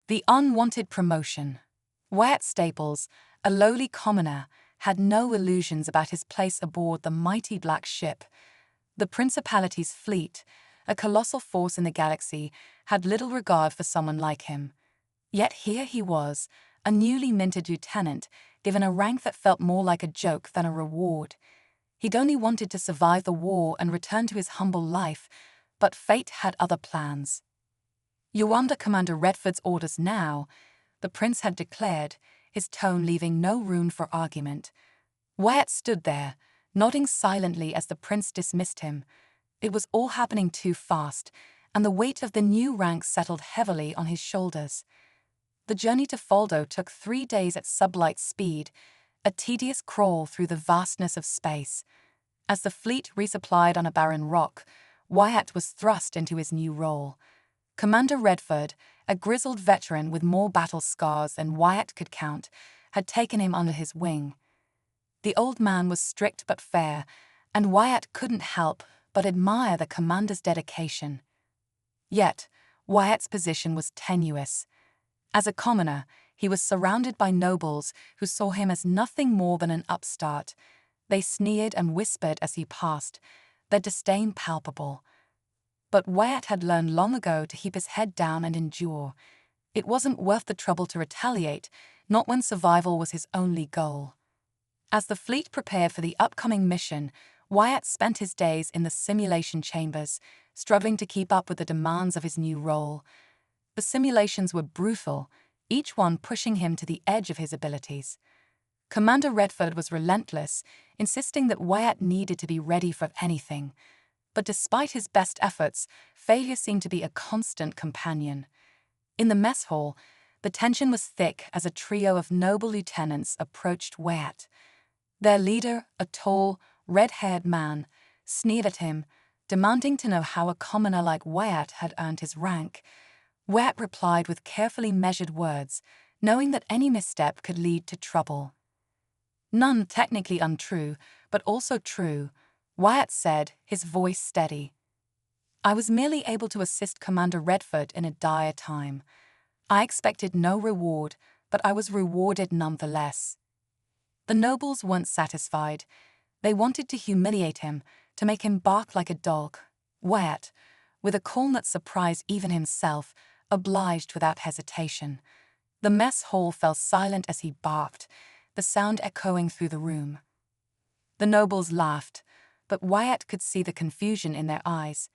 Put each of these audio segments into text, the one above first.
The Unwanted Promotion. Wyatt Staples, a lowly commoner, had no illusions about his place aboard the mighty Black Ship. The Principality's fleet, a colossal force in the galaxy, had little regard for someone like him. Yet here he was, a newly minted lieutenant, given a rank that felt more like a joke than a reward. He'd only wanted to survive the war and return to his humble life, but fate had other plans. "You're under Commander Redford's orders now," the prince had declared, his tone leaving no room for argument. Wyatt stood there, nodding silently as the prince dismissed him. It was all happening too fast, and the weight of the new rank settled heavily on his shoulders. The journey to Foldo took 3 days at sublight speed, a tedious crawl through the vastness of space. As the fleet resupplied on a barren rock, Wyatt was thrust into his new role. Commander Redford, a grizzled veteran with more battle scars than Wyatt could count, had taken him under his wing. The old man was strict but fair, and Wyatt couldn't help but admire the commander's dedication. Yet, Wyatt's position was tenuous. As a commoner, he was surrounded by nobles who saw him as nothing more than an upstart. They sneered and whispered as he passed, their disdain palpable. But Wyatt had learned long ago to keep his head down and endure. It wasn't worth the trouble to retaliate, not when survival was his only goal. As the fleet prepared for the upcoming mission, Wyatt spent his days in the simulation chambers, struggling to keep up with the demands of his new role. The simulations were brutal, each one pushing him to the edge of his abilities. Commander Redford was relentless, insisting that Wyatt needed to be ready for anything. But despite his best efforts, failure seemed to be a constant companion. In the mess hall, the tension was thick as a trio of noble lieutenants approached Wyatt. Their leader, a tall, red-haired man, sneered at him, demanding to know how a commoner like Wyatt had earned his rank. Wyatt replied with carefully measured words, knowing that any misstep could lead to trouble. "None technically untrue, but also true," Wyatt said, his voice steady. "I was merely able to assist Commander Redford in a dire time. I expected no reward, but I was rewarded nonetheless." The nobles weren't satisfied. They wanted to humiliate him, to make him bark like a dog. Wyatt, with a calm that surprised even himself, obliged without hesitation. The mess hall fell silent as he barked, the sound echoing through the room. The nobles laughed, but Wyatt could see the confusion in their eyes.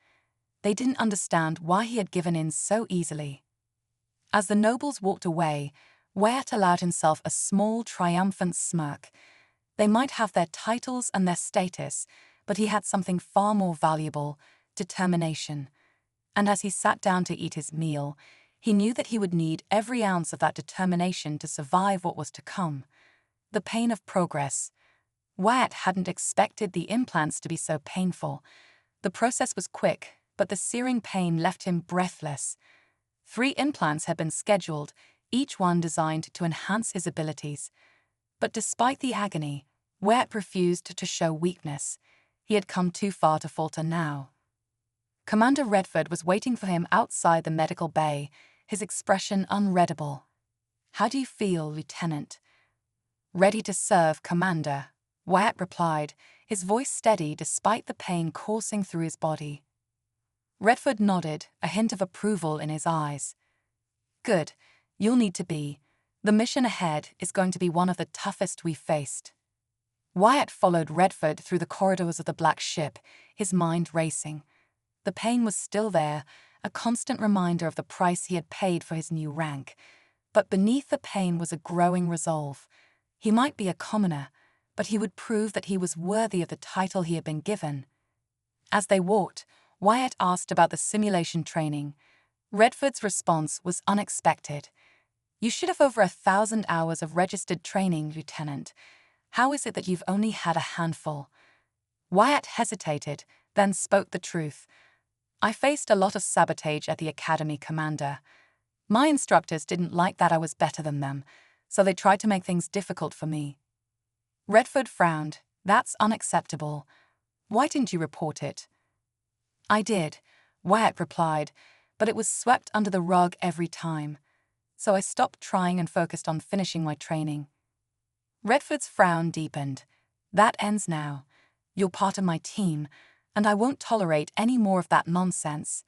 They didn't understand why he had given in so easily. As the nobles walked away, Wyatt allowed himself a small, triumphant smirk. They might have their titles and their status, but he had something far more valuable: determination. And as he sat down to eat his meal, he knew that he would need every ounce of that determination to survive what was to come. The pain of progress. Wyatt hadn't expected the implants to be so painful. The process was quick, but the searing pain left him breathless. 3 implants had been scheduled, each one designed to enhance his abilities. But despite the agony, Wyatt refused to show weakness. He had come too far to falter now. Commander Redford was waiting for him outside the medical bay, his expression unreadable. "How do you feel, Lieutenant?" "Ready to serve, Commander," Wyatt replied, his voice steady despite the pain coursing through his body. Redford nodded, a hint of approval in his eyes. "Good, you'll need to be. The mission ahead is going to be one of the toughest we've faced." Wyatt followed Redford through the corridors of the Black Ship, his mind racing. The pain was still there, a constant reminder of the price he had paid for his new rank. But beneath the pain was a growing resolve. He might be a commoner, but he would prove that he was worthy of the title he had been given. As they walked, Wyatt asked about the simulation training. Redford's response was unexpected. "You should have over 1,000 hours of registered training, Lieutenant. How is it that you've only had a handful?" Wyatt hesitated, then spoke the truth. "I faced a lot of sabotage at the Academy, Commander. My instructors didn't like that I was better than them, so they tried to make things difficult for me." Redford frowned. "That's unacceptable. Why didn't you report it?" "I did," Wyatt replied, "but it was swept under the rug every time. so I stopped trying and focused on finishing my training. Redford's frown deepened. That ends now. You're part of my team, and I won't tolerate any more of that nonsense.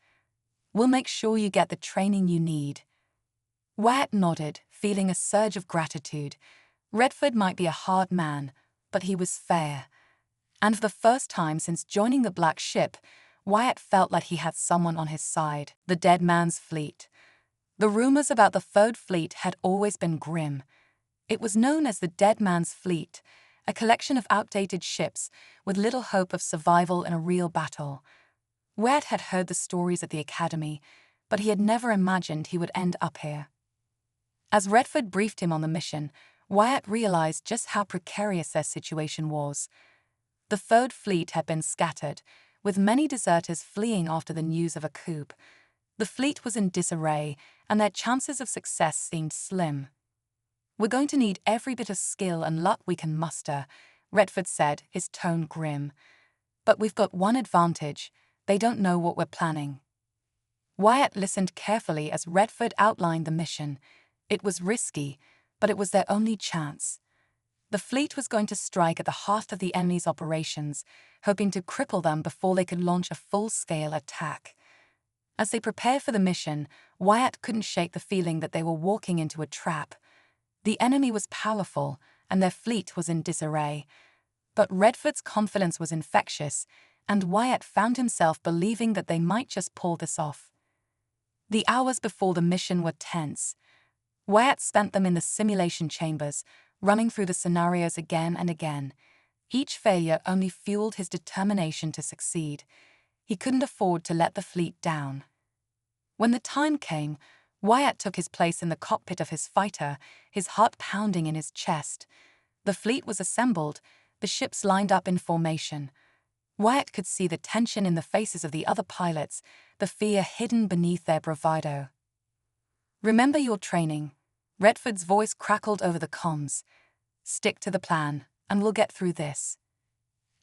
We'll make sure you get the training you need. Wyatt nodded, feeling a surge of gratitude. Redford might be a hard man, but he was fair. And for the first time since joining the Black Ship, Wyatt felt like he had someone on his side. The Dead Man's Fleet. The rumors about the Third Fleet had always been grim. It was known as the Dead Man's Fleet, a collection of outdated ships with little hope of survival in a real battle. Wyatt had heard the stories at the Academy, but he had never imagined he would end up here. As Redford briefed him on the mission, Wyatt realized just how precarious their situation was. The Third Fleet had been scattered, with many deserters fleeing after the news of a coup. The fleet was in disarray, and their chances of success seemed slim. We're going to need every bit of skill and luck we can muster, Redford said, his tone grim. But we've got one advantage: they don't know what we're planning. Wyatt listened carefully as Redford outlined the mission. It was risky, but it was their only chance. The fleet was going to strike at the heart of the enemy's operations, hoping to cripple them before they could launch a full-scale attack. As they prepared for the mission, Wyatt couldn't shake the feeling that they were walking into a trap. The enemy was powerful, and their fleet was in disarray. But Redford's confidence was infectious, and Wyatt found himself believing that they might just pull this off. The hours before the mission were tense. Wyatt spent them in the simulation chambers, running through the scenarios again and again. Each failure only fueled his determination to succeed. He couldn't afford to let the fleet down. When the time came, Wyatt took his place in the cockpit of his fighter, his heart pounding in his chest. The fleet was assembled, the ships lined up in formation. Wyatt could see the tension in the faces of the other pilots, the fear hidden beneath their bravado. "Remember your training." Redford's voice crackled over the comms. "Stick to the plan, and we'll get through this."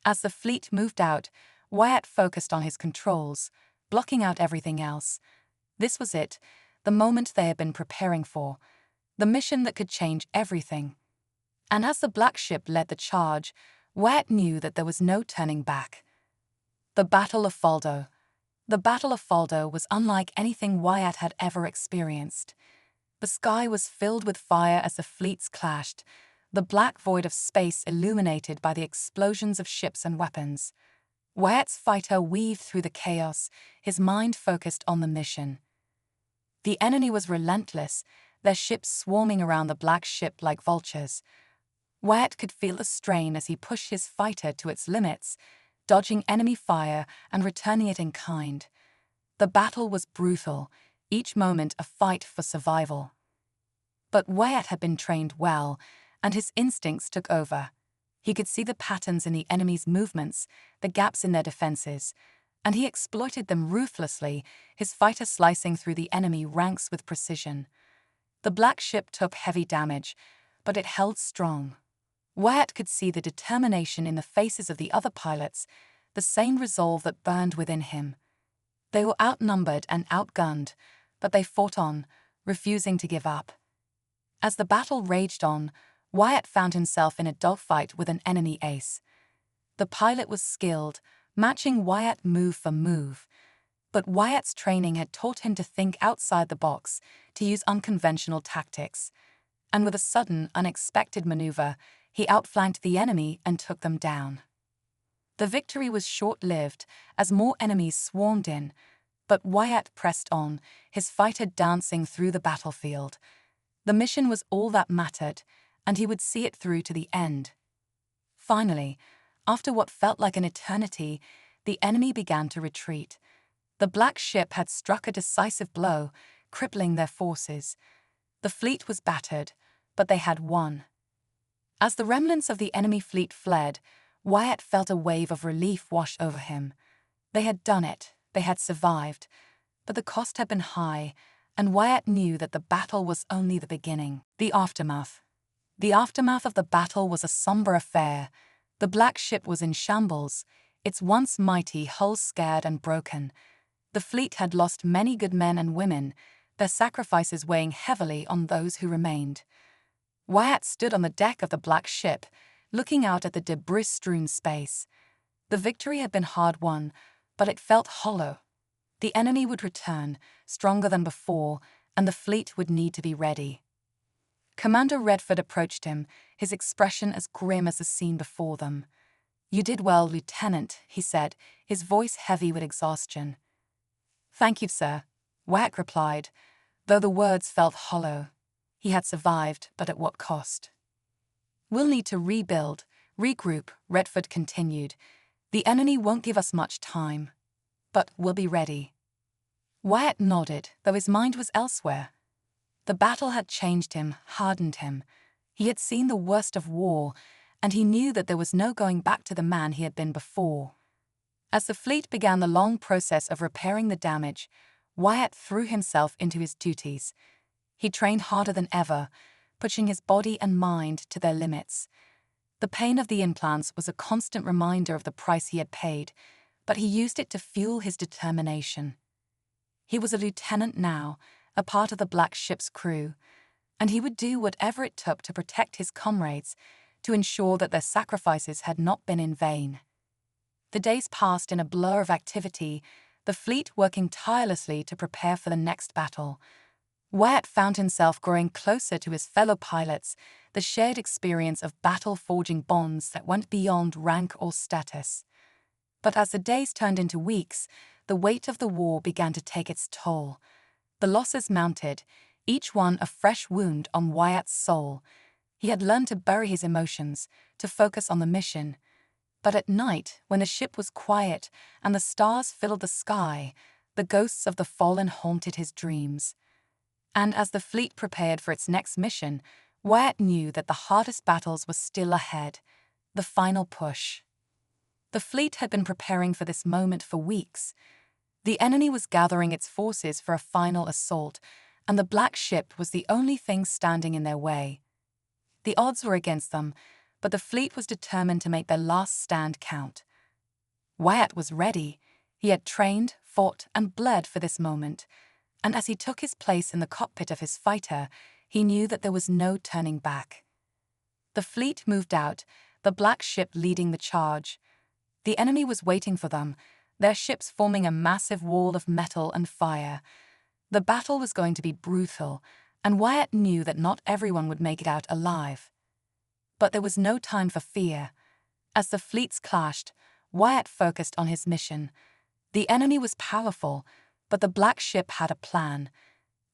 As the fleet moved out, Wyatt focused on his controls, blocking out everything else. This was it, the moment they had been preparing for, the mission that could change everything. And as the Black Ship led the charge, Wyatt knew that there was no turning back. The Battle of Faldo. The Battle of Faldo was unlike anything Wyatt had ever experienced. The sky was filled with fire as the fleets clashed, the black void of space illuminated by the explosions of ships and weapons. Wyatt's fighter weaved through the chaos, his mind focused on the mission. The enemy was relentless, their ships swarming around the Black Ship like vultures. Wyatt could feel the strain as he pushed his fighter to its limits, dodging enemy fire and returning it in kind. The battle was brutal, each moment a fight for survival. But Wyatt had been trained well, and his instincts took over. He could see the patterns in the enemy's movements, the gaps in their defenses, and he exploited them ruthlessly, his fighter slicing through the enemy ranks with precision. The Black Ship took heavy damage, but it held strong. Wyatt could see the determination in the faces of the other pilots, the same resolve that burned within him. They were outnumbered and outgunned, but they fought on, refusing to give up. As the battle raged on, Wyatt found himself in a dogfight with an enemy ace. The pilot was skilled, matching Wyatt move for move. But Wyatt's training had taught him to think outside the box, to use unconventional tactics. And with a sudden, unexpected maneuver, he outflanked the enemy and took them down. The victory was short-lived, as more enemies swarmed in, but Wyatt pressed on, his fighter dancing through the battlefield. The mission was all that mattered, and he would see it through to the end. Finally, after what felt like an eternity, the enemy began to retreat. The Black Ship had struck a decisive blow, crippling their forces. The fleet was battered, but they had won. As the remnants of the enemy fleet fled, Wyatt felt a wave of relief wash over him. They had done it, they had survived, but the cost had been high, and Wyatt knew that the battle was only the beginning. The aftermath. The aftermath of the battle was a somber affair. The Black Ship was in shambles, its once mighty hull scarred and broken. The fleet had lost many good men and women, their sacrifices weighing heavily on those who remained. Wyatt stood on the deck of the Black Ship, looking out at the debris-strewn space. The victory had been hard won, but it felt hollow. The enemy would return, stronger than before, and the fleet would need to be ready. Commander Redford approached him, his expression as grim as the scene before them. "You did well, Lieutenant," he said, his voice heavy with exhaustion. "Thank you, sir," Wyatt replied, though the words felt hollow. He had survived, but at what cost? "We'll need to rebuild, regroup," Redford continued. "The enemy won't give us much time. But we'll be ready." Wyatt nodded, though his mind was elsewhere. The battle had changed him, hardened him. He had seen the worst of war, and he knew that there was no going back to the man he had been before. As the fleet began the long process of repairing the damage, Wyatt threw himself into his duties. He trained harder than ever, pushing his body and mind to their limits. The pain of the implants was a constant reminder of the price he had paid, but he used it to fuel his determination. He was a lieutenant now, a part of the Black Ship's crew, and he would do whatever it took to protect his comrades, to ensure that their sacrifices had not been in vain. The days passed in a blur of activity, the fleet working tirelessly to prepare for the next battle. Wyatt found himself growing closer to his fellow pilots, the shared experience of battle forging bonds that went beyond rank or status. But as the days turned into weeks, the weight of the war began to take its toll. The losses mounted, each one a fresh wound on Wyatt's soul. He had learned to bury his emotions, to focus on the mission. But at night, when the ship was quiet and the stars filled the sky, the ghosts of the fallen haunted his dreams. And as the fleet prepared for its next mission, Wyatt knew that the hardest battles were still ahead, the final push. The fleet had been preparing for this moment for weeks. The enemy was gathering its forces for a final assault, and the Black Ship was the only thing standing in their way. The odds were against them, but the fleet was determined to make their last stand count. Wyatt was ready. He had trained, fought, and bled for this moment, and as he took his place in the cockpit of his fighter, he knew that there was no turning back. The fleet moved out, the Black Ship leading the charge. The enemy was waiting for them, their ships forming a massive wall of metal and fire. The battle was going to be brutal, and Wyatt knew that not everyone would make it out alive. But there was no time for fear. As the fleets clashed, Wyatt focused on his mission. The enemy was powerful, but the Black Ship had a plan.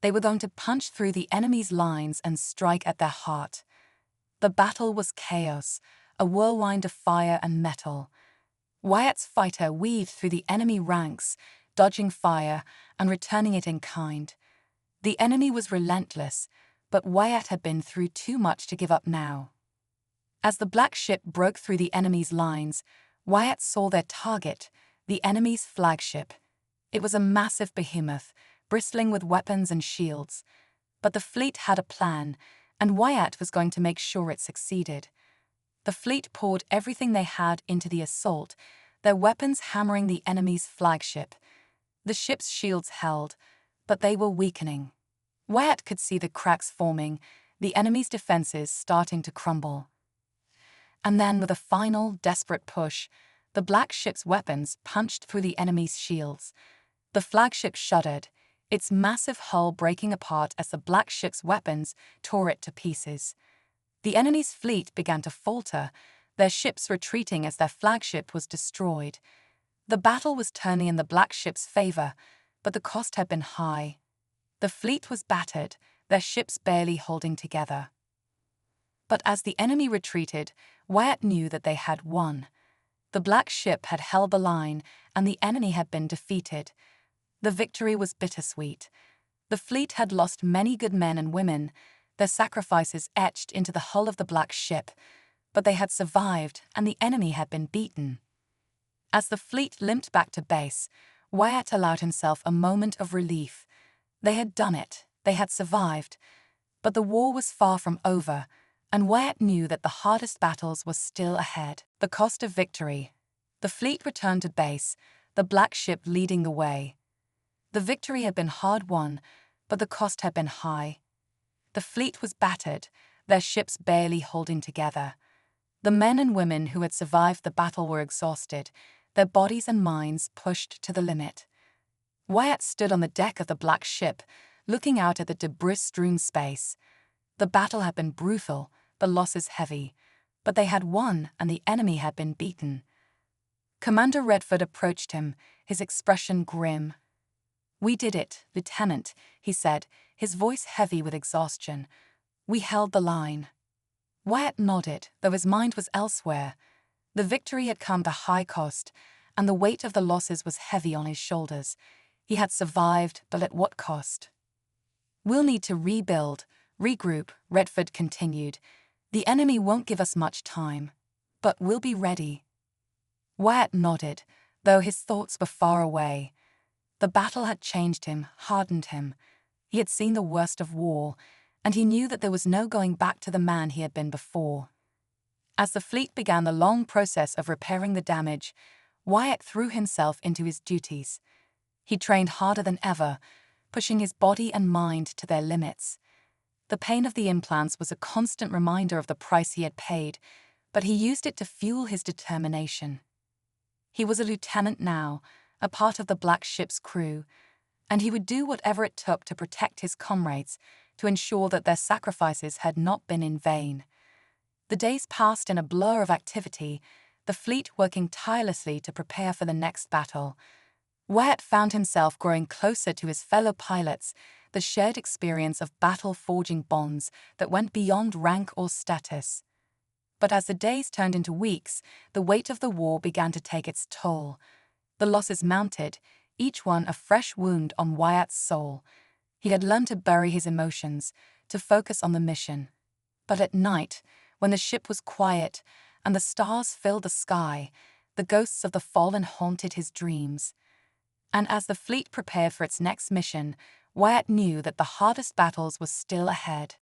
They were going to punch through the enemy's lines and strike at their heart. The battle was chaos, a whirlwind of fire and metal. Wyatt's fighter weaved through the enemy ranks, dodging fire and returning it in kind. The enemy was relentless, but Wyatt had been through too much to give up now. As the Black Ship broke through the enemy's lines, Wyatt saw their target, the enemy's flagship. It was a massive behemoth, bristling with weapons and shields. But the fleet had a plan, and Wyatt was going to make sure it succeeded. The fleet poured everything they had into the assault, their weapons hammering the enemy's flagship. The ship's shields held, but they were weakening. Wyatt could see the cracks forming, the enemy's defenses starting to crumble. And then, with a final, desperate push, the Black Ship's weapons punched through the enemy's shields. The flagship shuddered, its massive hull breaking apart as the Black Ship's weapons tore it to pieces. The enemy's fleet began to falter, their ships retreating as their flagship was destroyed. The battle was turning in the Black Ship's favor, but the cost had been high. The fleet was battered, their ships barely holding together. But as the enemy retreated, Wyatt knew that they had won. The Black Ship had held the line, and the enemy had been defeated. The victory was bittersweet. The fleet had lost many good men and women, their sacrifices etched into the hull of the Black Ship, but they had survived and the enemy had been beaten. As the fleet limped back to base, Wyatt allowed himself a moment of relief. They had done it, they had survived, but the war was far from over, and Wyatt knew that the hardest battles were still ahead. The cost of victory. The fleet returned to base, the Black Ship leading the way. The victory had been hard won, but the cost had been high. The fleet was battered, their ships barely holding together. The men and women who had survived the battle were exhausted, their bodies and minds pushed to the limit. Wyatt stood on the deck of the Black Ship, looking out at the debris-strewn space. The battle had been brutal, the losses heavy, but they had won and the enemy had been beaten. Commander Redford approached him, his expression grim. "We did it, Lieutenant," he said, his voice heavy with exhaustion. "We held the line." Wyatt nodded, though his mind was elsewhere. The victory had come at a high cost, and the weight of the losses was heavy on his shoulders. He had survived, but at what cost? "We'll need to rebuild, regroup," Redford continued. "The enemy won't give us much time, but we'll be ready." Wyatt nodded, though his thoughts were far away. The battle had changed him, hardened him. He had seen the worst of war, and he knew that there was no going back to the man he had been before. As the fleet began the long process of repairing the damage, Wyatt threw himself into his duties. He trained harder than ever, pushing his body and mind to their limits. The pain of the implants was a constant reminder of the price he had paid, but he used it to fuel his determination. He was a lieutenant now, a part of the Black Ship's crew, and he would do whatever it took to protect his comrades, to ensure that their sacrifices had not been in vain. The days passed in a blur of activity, the fleet working tirelessly to prepare for the next battle. Wyatt found himself growing closer to his fellow pilots, the shared experience of battle forging bonds that went beyond rank or status. But as the days turned into weeks, the weight of the war began to take its toll. The losses mounted, each one a fresh wound on Wyatt's soul. He had learned to bury his emotions, to focus on the mission. But at night, when the ship was quiet and the stars filled the sky, the ghosts of the fallen haunted his dreams. And as the fleet prepared for its next mission, Wyatt knew that the hardest battles were still ahead.